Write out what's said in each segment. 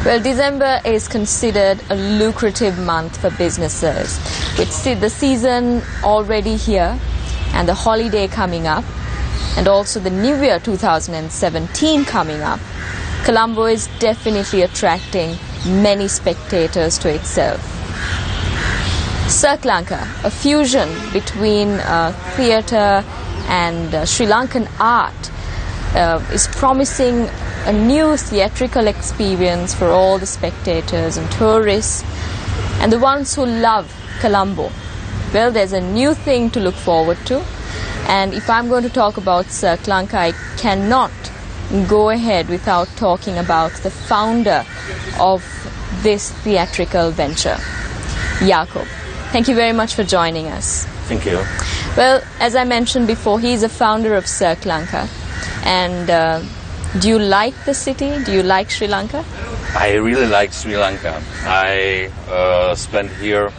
Well, December is considered a lucrative month for businesses. With the season already here and the holiday coming up and also the New Year 2017 coming up, Colombo is definitely attracting many spectators to itself. Lanka, a fusion between theatre and Sri Lankan art, is promising a new theatrical experience for all the spectators and tourists and the ones who love Colombo. Well, there's a new thing to look forward to, and if I'm going to talk about Lanka, I cannot go ahead without talking about the founder of this theatrical venture, Jakob. Thank you very much for joining us. Thank you. Well, as I mentioned before, he's a founder of Lanka. And do you like the city? Do you like Sri Lanka? I really like Sri Lanka. I spent here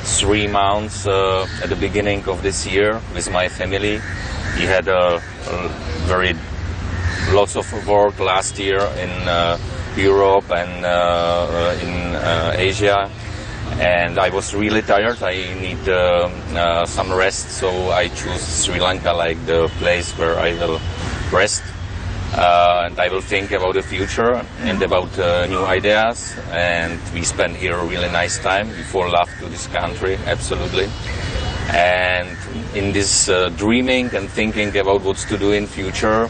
3 months at the beginning of this year with my family. We had lots of work last year in Europe and in Asia. And I was really tired. I need some rest, so I choose Sri Lanka like the place where I will rest. And I will think about the future and about new ideas. And we spent here a really nice time. We fall in love to this country, absolutely. And in this dreaming and thinking about what's to do in future,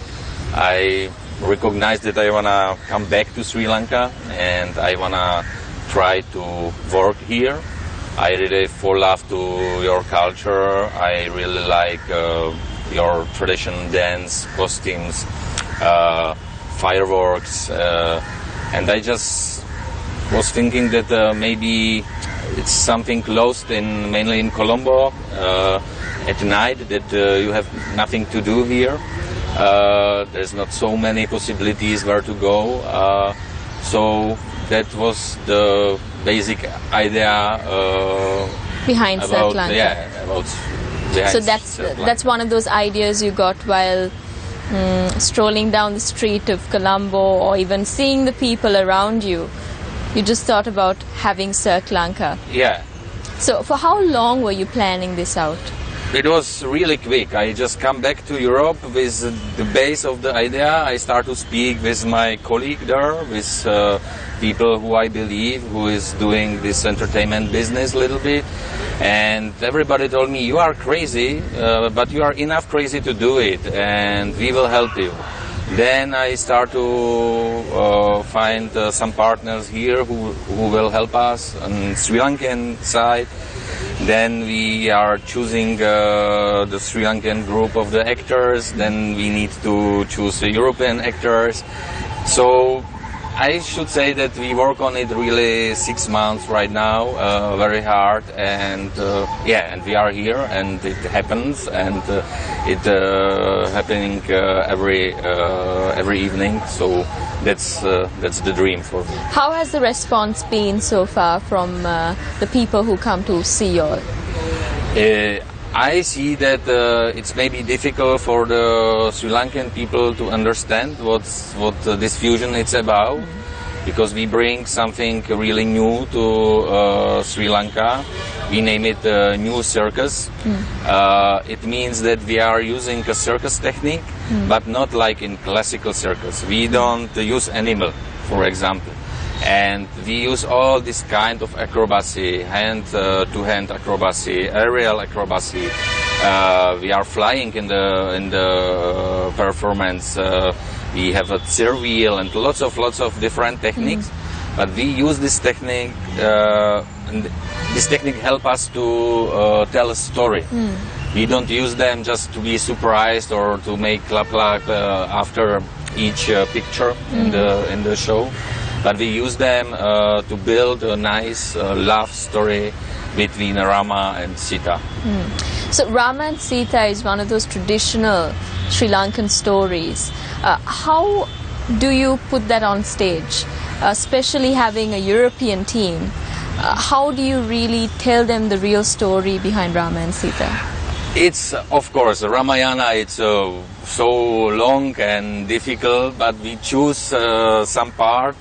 I recognized that I wanna come back to Sri Lanka and I wanna try to work here. I really fall in love to your culture. I really like your traditional dance, costumes, fireworks, and I just was thinking that maybe it's something lost mainly in Colombo at night, that you have nothing to do here. There's not so many possibilities where to go, so that was the basic idea behind Lanka. Yeah, about behind. So that's one of those ideas you got while strolling down the street of Colombo, or even seeing the people around you. You just thought about having Lanka. Yeah. So for how long were you planning this out? It was really quick. I just come back to Europe with the base of the idea. I start to speak with my colleague there, with people who I believe who is doing this entertainment business a little bit. And everybody told me, you are crazy, but you are enough crazy to do it, and we will help you. Then I start to find some partners here who will help us on Sri Lankan side. Then we are choosing the Sri Lankan group of the actors. Then we need to choose the European actors. So I should say that we work on it really 6 months right now, very hard, and yeah, and we are here, and it happens, and it happening every evening. So that's the dream for me. How has the response been so far from the people who come to see you? I see that it's maybe difficult for the Sri Lankan people to understand what this fusion is about, because we bring something really new to Sri Lanka. We name it New Circus. It means that we are using a circus technique, but not like in classical circus. We don't use animal, for example. And we use all this kind of acrobacy, hand-to-hand acrobacy, aerial acrobacy. We are flying in the performance. We have a steer wheel and lots of different techniques. But we use this technique. And this technique helps us to tell a story. We don't use them just to be surprised or to make clap after each picture in the show. But we use them to build a nice love story between Rama and Sita. So Rama and Sita is one of those traditional Sri Lankan stories. How do you put that on stage, especially having a European team? How do you really tell them the real story behind Rama and Sita? It's, of course, Ramayana, it's so long and difficult, but we choose some part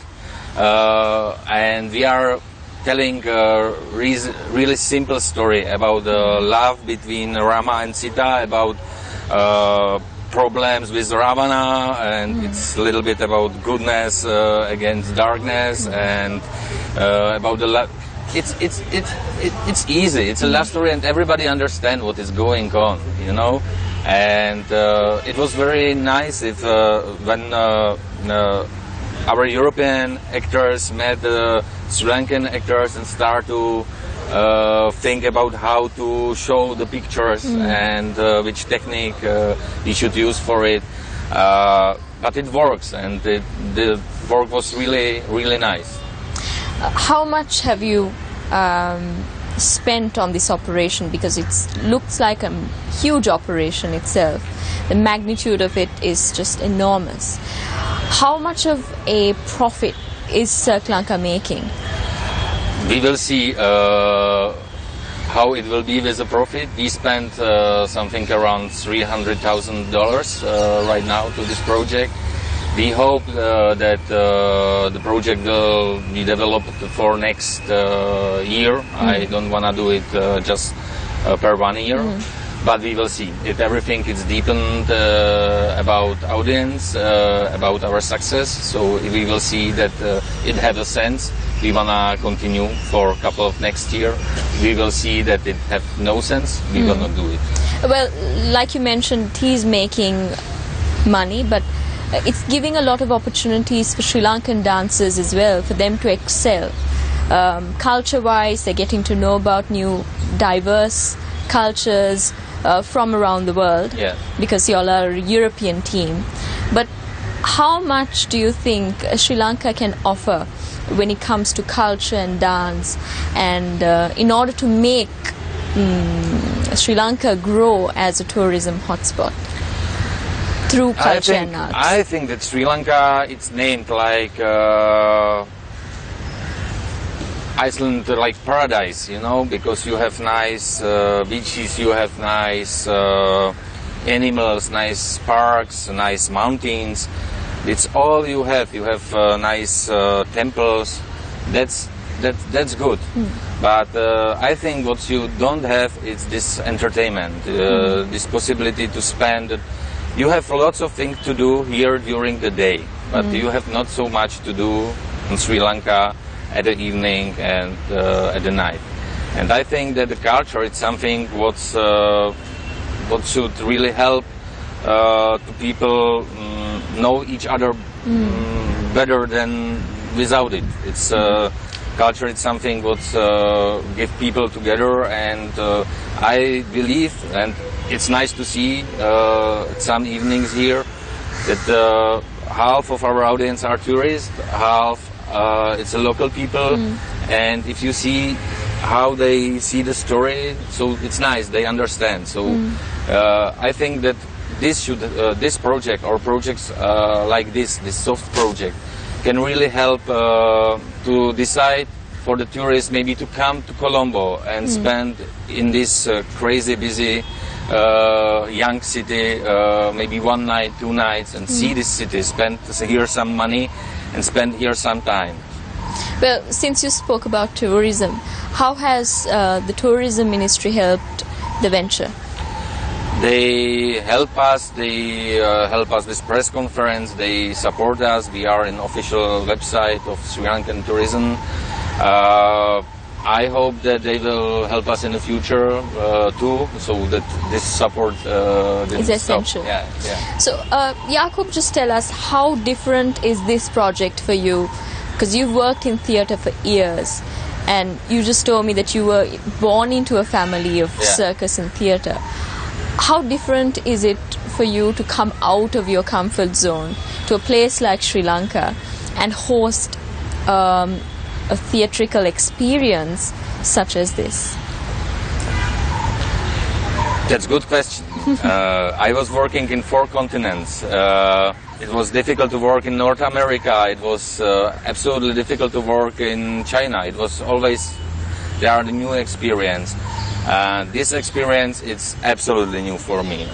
and we are telling a really simple story about the love between Rama and Sita, about problems with Ravana, and it's a little bit about goodness against darkness, and about the love. It's easy. It's a love story, and everybody understands what is going on, you know. And it was very nice if when our European actors met Sri Lankan actors and start to think about how to show the pictures and which technique we should use for it. But it works, and the work was really nice. How much have you spent on this operation? Because it looks like a huge operation itself. The magnitude of it is just enormous. How much of a profit is Sri Lanka making? We will see how it will be with the profit. We spent something around $300,000 right now to this project. We hope that the project will be developed for next year. I don't want to do it just per 1 year, but we will see. If everything is deepened about audience, about our success, so we will see that it has a sense. We want to continue for a couple of next year. We will see that it have no sense. We will not do it. Well, like you mentioned, he's making money, but it's giving a lot of opportunities for Sri Lankan dancers as well, for them to excel. Culture-wise, they're getting to know about new, diverse cultures from around the world, because you all are a European team. But how much do you think Sri Lanka can offer when it comes to culture and dance, and in order to make Sri Lanka grow as a tourism hotspot through culture and arts? I think that Sri Lanka, it's named like Iceland, like paradise, you know, because you have nice beaches, you have nice animals, nice parks, nice mountains. It's all you have. You have nice temples. That's good. But I think what you don't have is this entertainment, this possibility to spend. You have lots of things to do here during the day, but you have not so much to do in Sri Lanka at the evening and at the night. And I think that the culture is something what should really help to people know each other better than without it. It's culture is something what give people together, and I believe, and it's nice to see some evenings here that half of our audience are tourists, half it's a local people, and if you see how they see the story, so it's nice, they understand. So I think that this project or projects like this soft project can really help to decide for the tourists maybe to come to Colombo and spend in this crazy busy young city maybe 1 night, 2 nights, and see this city, spend here some money and spend here some time. Well, since you spoke about tourism, how has the tourism ministry helped the venture? They help us. They help us with press conference. They support us. We are an official website of Sri Lankan tourism. I hope that they will help us in the future too, so that this support is essential. Yeah. So, Jakub, just tell us, how different is this project for you? Because you've worked in theatre for years, and you just told me that you were born into a family of circus and theatre. How different is it for you to come out of your comfort zone to a place like Sri Lanka and host a theatrical experience such as this? That's a good question. I was working in 4 continents. It was difficult to work in North America. It was absolutely difficult to work in China. It was always there are the new experience. This experience, it's absolutely new for me.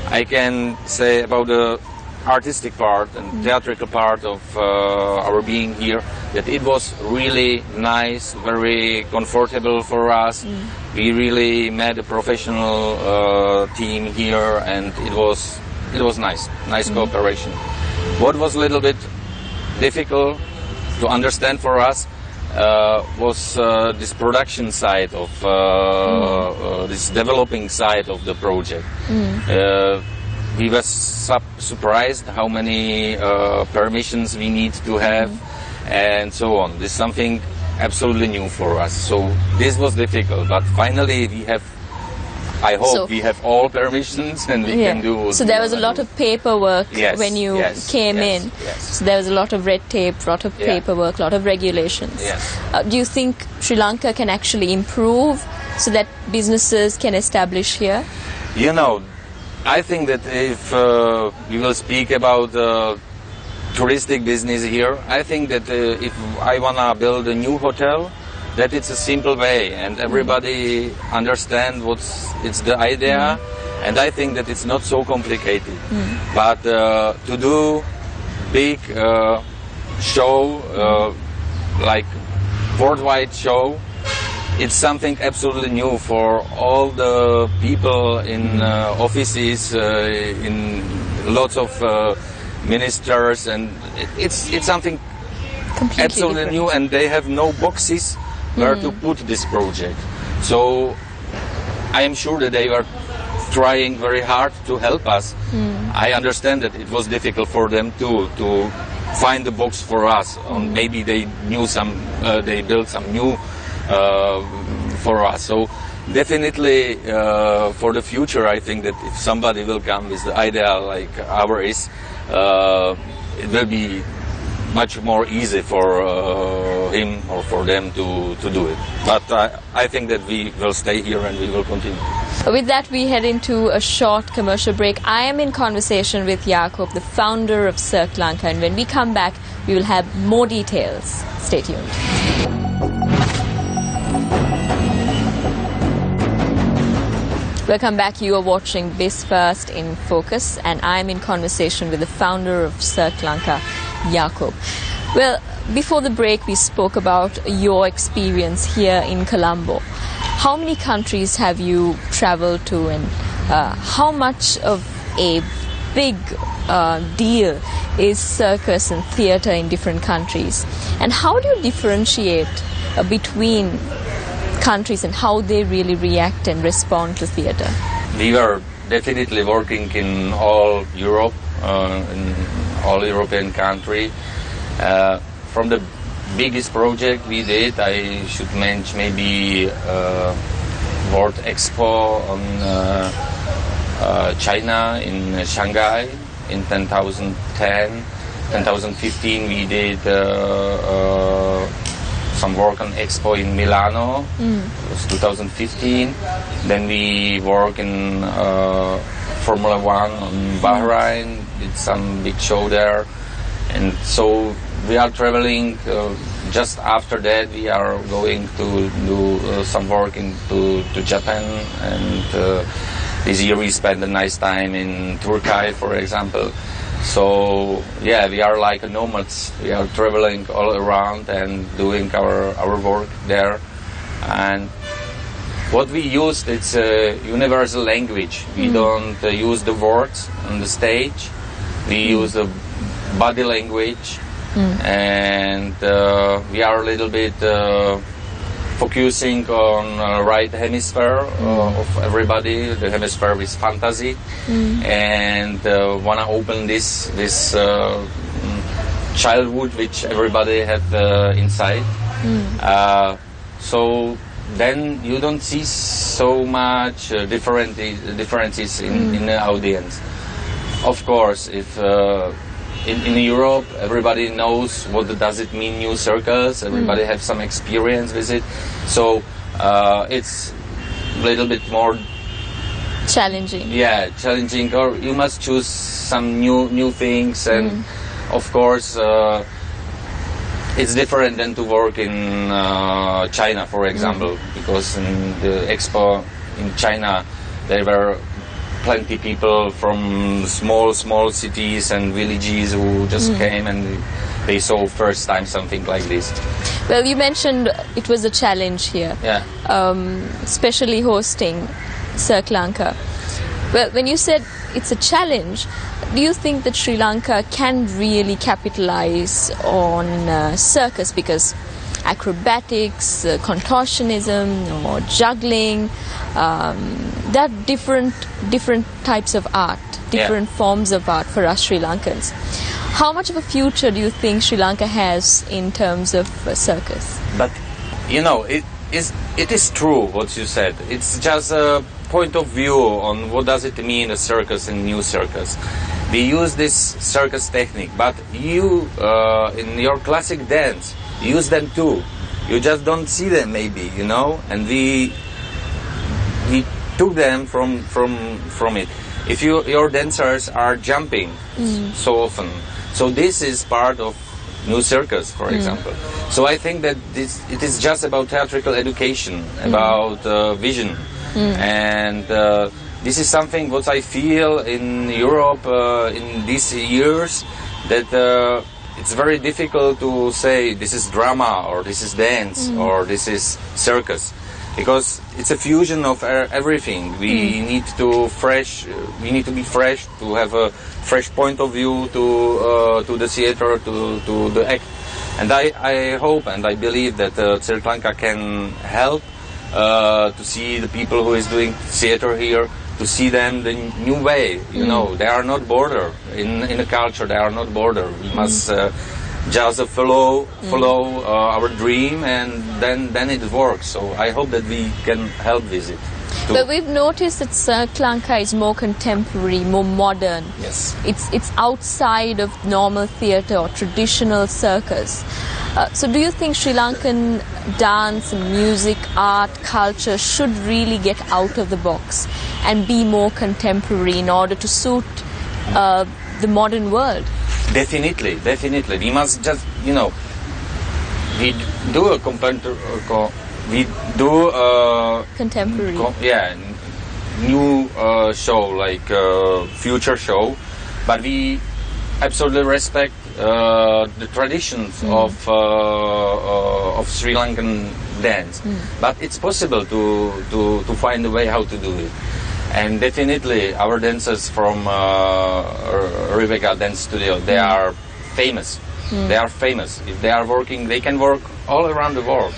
I can say about the artistic part and theatrical part of our being here, that it was really nice, very comfortable for us. We really met a professional team here, and it was nice cooperation. What was a little bit difficult to understand for us was this production side of this developing side of the project. We were surprised how many permissions we need to have, and so on. This is something absolutely new for us. So this was difficult, but finally we have, I hope we have all permissions and we can do. So there was a lot of paperwork when you came in. Yes. So there was a lot of red tape, a lot of paperwork, a lot of regulations. Yes. Do you think Sri Lanka can actually improve so that businesses can establish here? You know, I think that if we will speak about touristic business here, I think that if I want to build a new hotel, that it's a simple way and everybody understand it's the idea, and I think that it's not so complicated. But to do big show, like worldwide show, it's something absolutely new for all the people in offices, in lots of ministers, and it's something Completely absolutely different. new, and they have no boxes where to put this project. So I am sure that they were trying very hard to help us. I understand that it was difficult for them too to find the box for us. Maybe they knew they built some new for us. So definitely for the future, I think that if somebody will come with the idea like ours, it will be much more easy for him or for them to do it. But I think that we will stay here and we will continue. With that, we head into a short commercial break. I am in conversation with Jakob, the founder of Cirque Lanka, and when we come back, we will have more details. Stay tuned. Welcome back. You are watching Newsfirst in Focus, and I'm in conversation with the founder of Cirque Lanka, Jakob. Well, before the break, we spoke about your experience here in Colombo. How many countries have you traveled to, and how much of a big deal is circus and theatre in different countries? And how do you differentiate between countries and how they really react and respond to theatre? We were definitely working in all Europe, in all European countries. From the biggest project we did, I should mention maybe World Expo on China in Shanghai in 2010. 2015 we did some work on Expo in Milano. It was 2015. Then we work in Formula One on Bahrain, did some big show there. And so we are traveling. Just after that, we are going to do some work to Japan, and this year we spent a nice time in Turkey, for example. So yeah, we are like nomads. We are traveling all around and doing our work there. And what we use, it's a universal language. We don't use the words on the stage. We use the body language, and we are a little bit focusing on right hemisphere of everybody, the hemisphere with fantasy, and want to open this childhood which everybody had inside. So then you don't see so much differences in the audience. Of course, if in Europe everybody knows what does it mean new circus, everybody have some experience with it, so it's a little bit more challenging. Yeah, challenging, or you must choose some new things, and of course it's different than to work in China, for example, because in the expo in China they were plenty people from small cities and villages who just came and they saw first time something like this. Well, you mentioned it was a challenge here, Yeah. especially hosting Lanka. Well, when you said it's a challenge, do you think that Sri Lanka can really capitalize on circus? Because acrobatics, contortionism, or juggling, there are different types of art, different forms of art for us Sri Lankans. How much of a future do you think Sri Lanka has in terms of circus? But you know, it is true what you said. It's just a point of view on what does it mean, a circus and new circus. We use this circus technique, but you in your classic dance use them too. You just don't see them maybe, you know, and we took them from it. If your dancers are jumping so often, so this is part of new circus, for example. So I think that it is just about theatrical education, about vision, and this is something what I feel in Europe in these years, that it's very difficult to say this is drama or this is dance or this is circus, because it's a fusion of everything. We need to be fresh, to have a fresh point of view to the theater, to the act. And I hope and I believe that Sri Lanka can help to see the people who is doing theater here, to see them the new way. You know, they are not border in the culture. They are not border. We must just follow our dream, and then it works. So I hope that we can help with it too. But we've noticed that Sri Lanka is more contemporary, more modern. Yes. It's outside of normal theatre or traditional circus. So do you think Sri Lankan dance, music, art, culture should really get out of the box and be more contemporary in order to suit the modern world? Definitely. We must just, you know, we do a Contemporary. New show, like future show, but we absolutely respect the traditions of Sri Lankan dance. But it's possible to find a way how to do it. And definitely our dancers from Rebecca Dance Studio, they are famous. They are famous. If they are working, they can work all around the world.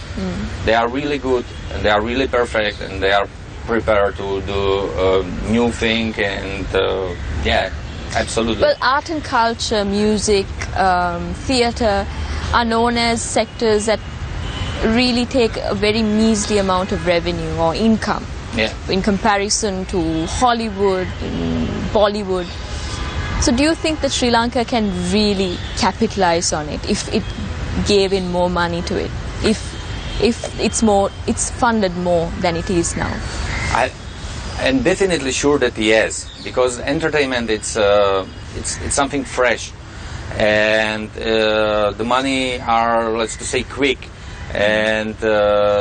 They are really good, and they are really perfect, and they are prepared to do new thing, and yeah, absolutely. Well, art and culture, music, theatre are known as sectors that really take a very measly amount of revenue or income. Yeah. In comparison to Hollywood and Bollywood. So do you think that Sri Lanka can really capitalize on it if it gave in more money to it? If it's funded more than it is now? I'm definitely sure that yes, because entertainment it's something fresh, and the money are, let's just say, quick, and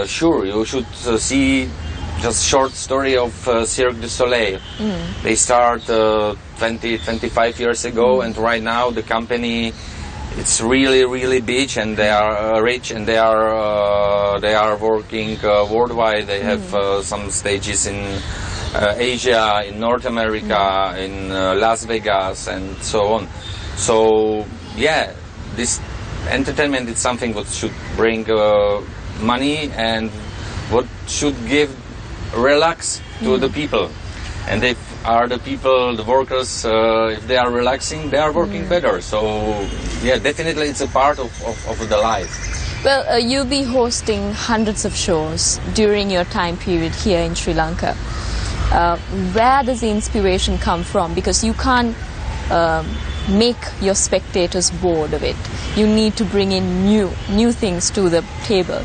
sure, you should see just short story of Cirque du Soleil. They start 25 years ago, and right now the company, it's really big, and they are rich, and they are working worldwide. They have some stages in Asia, in North America, in Las Vegas, and so on. So yeah, this entertainment is something what should bring money, and what should give relax to the people. And if are the people, the workers, if they are relaxing, they are working better. So yeah, definitely it's a part of the life. Well, you'll be hosting hundreds of shows during your time period here in Sri Lanka. Where does the inspiration come from? Because you can't make your spectators bored of it. You need to bring in new things to the table.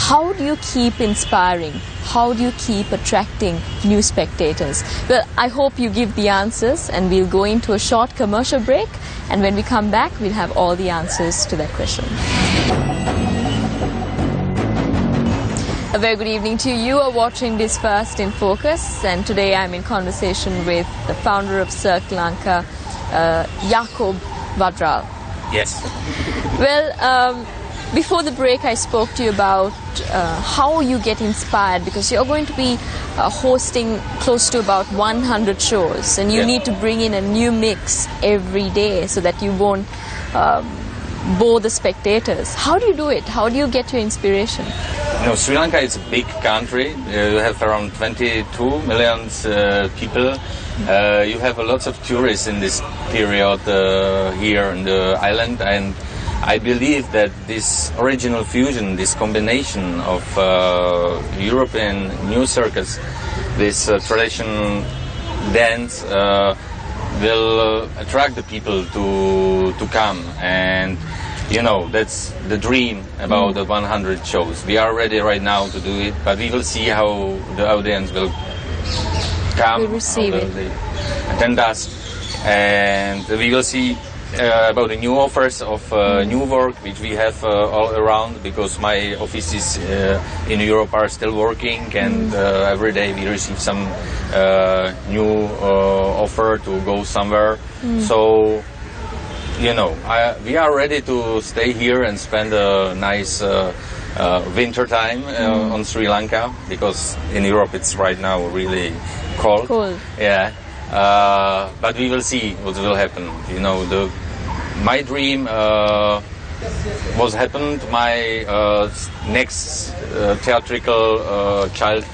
How do you keep inspiring? How do you keep attracting new spectators? Well, I hope you give the answers, and we'll go into a short commercial break, and when we come back, we'll have all the answers to that question. A very good evening to you. You are watching Newsfirst in Focus, and today I'm in conversation with the founder of Lanka, Jakob Vadral. Yes. Well, before the break I spoke to you about how you get inspired, because you're going to be hosting close to about 100 shows, and you need to bring in a new mix every day so that you won't bore the spectators. How do you do it? How do you get your inspiration? Sri Lanka is a big country. You have around 22 million people. You have lots of tourists in this period here in the island, and I believe that this original fusion, this combination of European new circus, this traditional dance, will attract the people to come. And you know, that's the dream about the 100 shows. We are ready right now to do it, but we will see how the audience will come, will receive it, they attend us, and we will see about the new offers of new work which we have all around, because my offices in Europe are still working, and every day we receive some new offer to go somewhere. So, you know, we are ready to stay here and spend a nice winter time on Sri Lanka, because in Europe it's right now really cold. Yeah. But we will see what will happen. You know, my dream was happened. My next theatrical child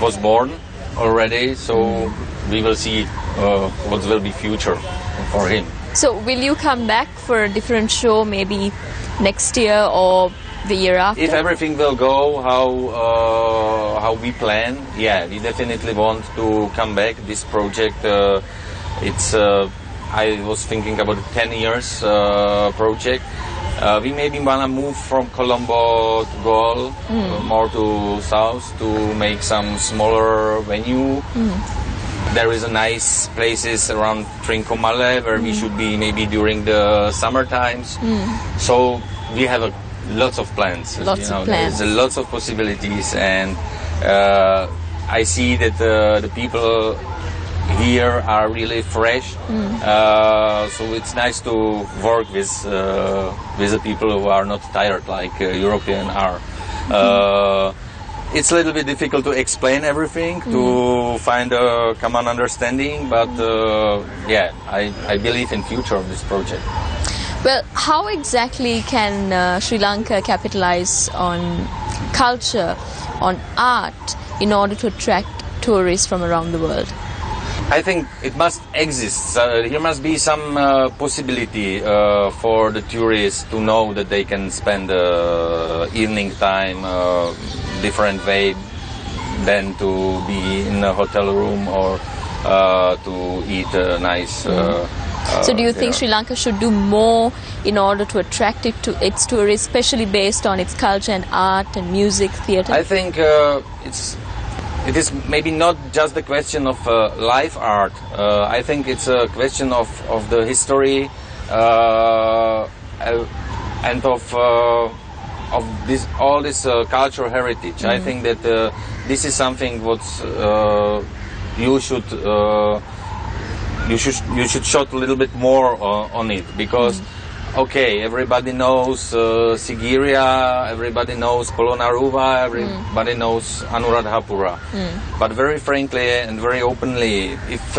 was born already, so we will see what will be future for him. So will you come back for a different show maybe next year or the year after? If everything will go how we plan, yeah, we definitely want to come back. This project, it's I was thinking about a 10 years project. We maybe want to move from Colombo to Goa, more to south, to make some smaller venue. There is a nice places around Trincomalee where we should be maybe during the summer times. So we have lots of plans. Lots of plans. There's lots of possibilities, and I see that the people here are really fresh. So it's nice to work with the people who are not tired like Europeans are. It's a little bit difficult to explain everything, to find a common understanding, but yeah, I believe in future of this project. Well, how exactly can Sri Lanka capitalize on culture, on art, in order to attract tourists from around the world? I think it must exist. There must be some possibility for the tourists to know that they can spend evening time different way than to be in a hotel room or to eat a nice so do you think Sri Lanka should do more in order to attract its tourists, especially based on its culture and art and music, theatre? I think it is maybe not just the question of live art. I think it's a question of the history and of all this cultural heritage. I think that this is something what you should show a little bit more on it, because okay, everybody knows Sigiriya, everybody knows Polonaruva, everybody knows Anuradhapura. But very frankly and very openly, if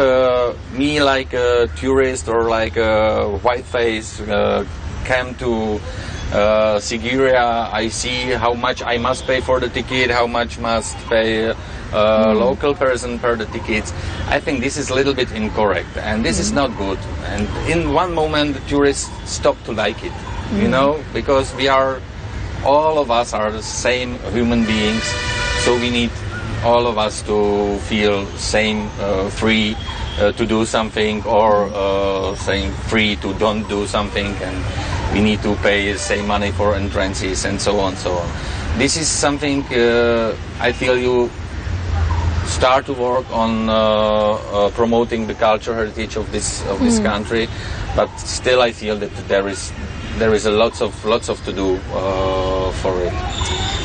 me like a tourist or like a whiteface came to Sigiriya, I see how much I must pay for the ticket, how much must pay local person per the tickets. I think this is a little bit incorrect, and this is not good. And in one moment, the tourists stop to like it, you know, because all of us are the same human beings, so we need all of us to feel same free to do something, or saying free to don't do something, and we need to pay the same money for entrances and so on, so on. This is something I feel you start to work on promoting the cultural heritage of this country, but still I feel that there is a lots of to do for it.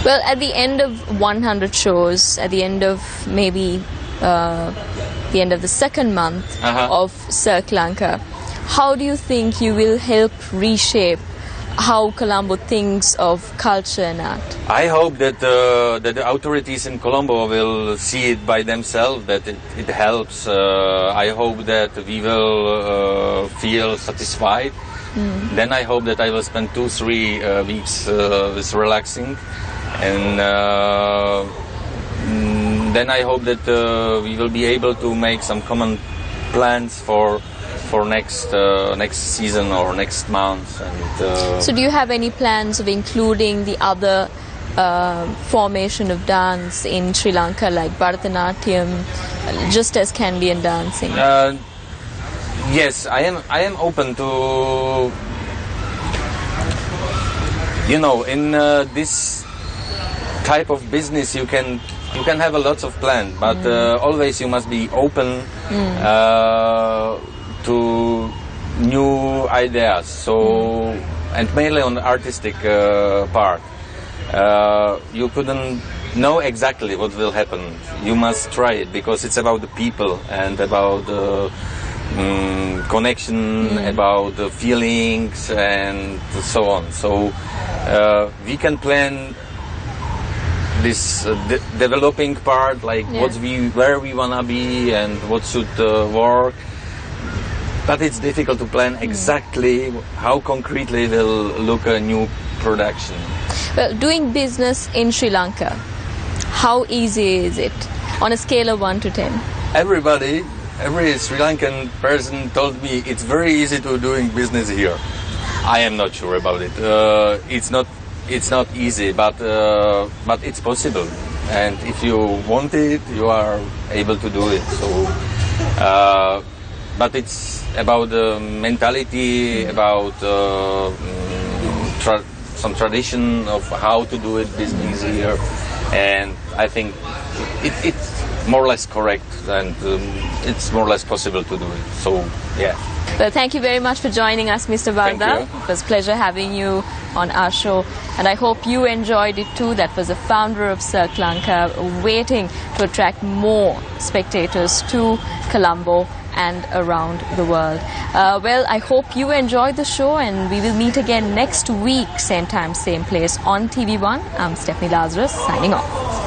Well, at the end of 100 shows, at the end of maybe the end of the second month of Lanka, how do you think you will help reshape how Colombo thinks of culture and art? I hope that the authorities in Colombo will see it by themselves, that it helps. I hope that we will feel satisfied. Then I hope that I will spend 2-3 weeks with relaxing, and then I hope that we will be able to make some common plans for next season or next month. And so do you have any plans of including the other formation of dance in Sri Lanka, like Bharatanatyam, just as Kandyan dancing? Yes, I am open to, in this type of business you can have a lot of plans, but always you must be open to new ideas. So, and mainly on the artistic part, you couldn't know exactly what will happen. You must try it, because it's about the people and about connection, about the feelings and so on. So we can plan this developing part, like where we wanna be and what should work. But it's difficult to plan exactly how concretely will look a new production. Well, doing business in Sri Lanka, how easy is it on a scale of 1 to 10? Every Sri Lankan person told me it's very easy to doing business here. I am not sure about it. It's not easy, but it's possible. And if you want it, you are able to do it. So, but it's about the mentality, about some tradition of how to do it business here, and I think it's more or less correct, and it's more or less possible to do it. So, yeah. Well, thank you very much for joining us, Mr. Varda. It was a pleasure having you on our show, and I hope you enjoyed it too. That was the founder of Lanka, waiting to attract more spectators to Colombo and around the world. Well, I hope you enjoyed the show, and we will meet again next week, same time, same place on TV1. I'm Stephanie Lazarus, signing off.